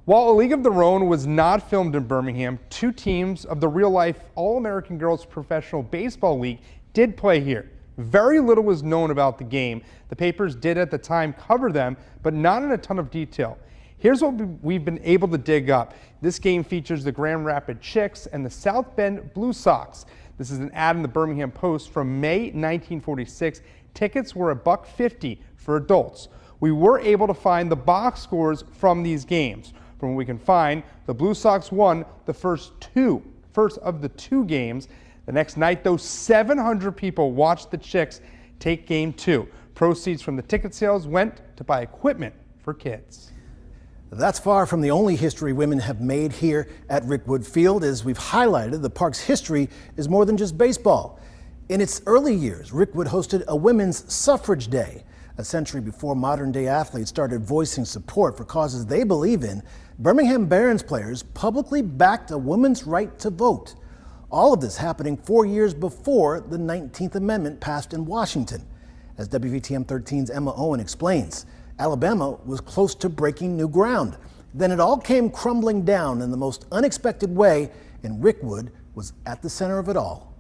While A League of Their Own was not filmed in Birmingham, two teams of the real-life All-American Girls Professional Baseball League did play here. Very little was known about the game. The papers did at the time cover them, but not in a ton of detail. Here's what we've been able to dig up. This game features the Grand Rapids Chicks and the South Bend Blue Sox. This is an ad in the Birmingham Post from May 1946. Tickets were $1.50 for adults. We were able to find the box scores from these games. From what we can find, the Blue Sox won the first of the two games. The next night, though, 700 people watched the Chicks take game two. Proceeds from the ticket sales went to buy equipment for kids. That's far from the only history women have made here at Rickwood Field. As we've highlighted, the park's history is more than just baseball. In its early years, Rickwood hosted a Women's Suffrage Day. A century before modern-day athletes started voicing support for causes they believe in, Birmingham Barons players publicly backed a woman's right to vote. All of this happening 4 years before the 19th Amendment passed in Washington. As WVTM 13's Emma Owen explains, Alabama was close to breaking new ground. Then it all came crumbling down in the most unexpected way, and Rickwood was at the center of it all.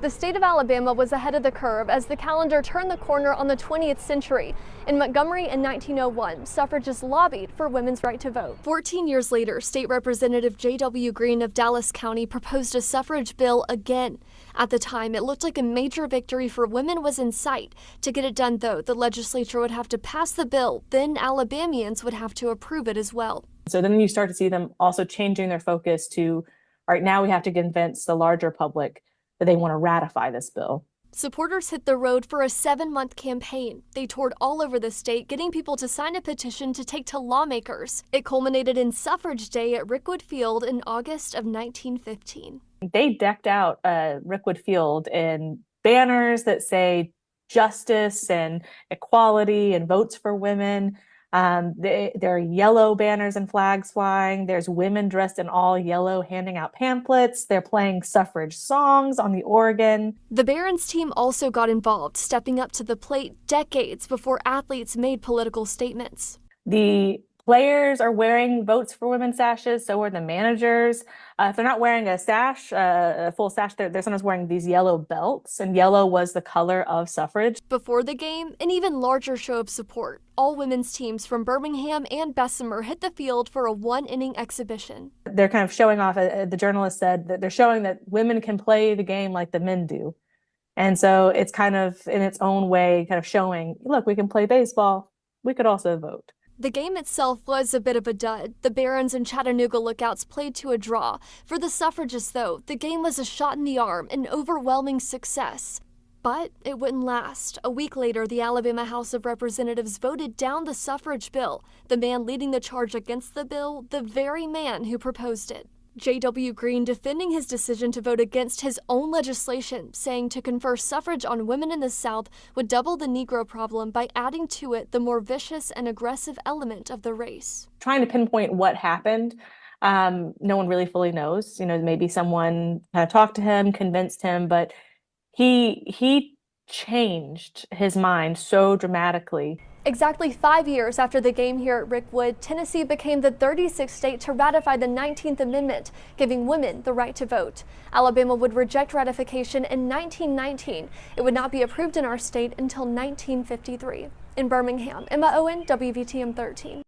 The state of Alabama was ahead of the curve as the calendar turned the corner on the 20th century. In Montgomery in 1901, suffragists lobbied for women's right to vote. 14 years later, State Representative J.W. Green of Dallas County proposed a suffrage bill again. At the time, it looked like a major victory for women was in sight. To get it done, though, the legislature would have to pass the bill. Then Alabamians would have to approve it as well. So then you start to see them also changing their focus to, all right, now we have to convince the larger public that they want to ratify this bill. Supporters hit the road for a 7-month campaign. They toured all over the state, getting people to sign a petition to take to lawmakers. It culminated in Suffrage Day at Rickwood Field in August of 1915. They decked out Rickwood Field in banners that say justice and equality and votes for women. There are yellow banners and flags flying. There's women dressed in all yellow handing out pamphlets. They're playing suffrage songs on the organ. The Barons team also got involved, stepping up to the plate decades before athletes made political statements. The players are wearing Votes for Women sashes, so are the managers. If they're not wearing a sash, a full sash, they're sometimes wearing these yellow belts, and yellow was the color of suffrage. Before the game, an even larger show of support. All women's teams from Birmingham and Bessemer hit the field for a one-inning exhibition. They're kind of showing off, the journalist said, that they're showing that women can play the game like the men do. And so it's kind of, in its own way, kind of showing, look, we can play baseball, we could also vote. The game itself was a bit of a dud. The Barons and Chattanooga Lookouts played to a draw. For the suffragists, though, the game was a shot in the arm, an overwhelming success. But it wouldn't last. A week later, the Alabama House of Representatives voted down the suffrage bill. The man leading the charge against the bill, the very man who proposed it. J.W. Green defending his decision to vote against his own legislation, saying to confer suffrage on women in the South would double the Negro problem by adding to it the more vicious and aggressive element of the race. Trying to pinpoint what happened, no one really fully knows. You know, maybe someone kind of talked to him, convinced him, but he changed his mind so dramatically. Exactly 5 years after the game here at Rickwood, Tennessee became the 36th state to ratify the 19th Amendment, giving women the right to vote. Alabama would reject ratification in 1919. It would not be approved in our state until 1953. In Birmingham, Emma Owen, WVTM 13.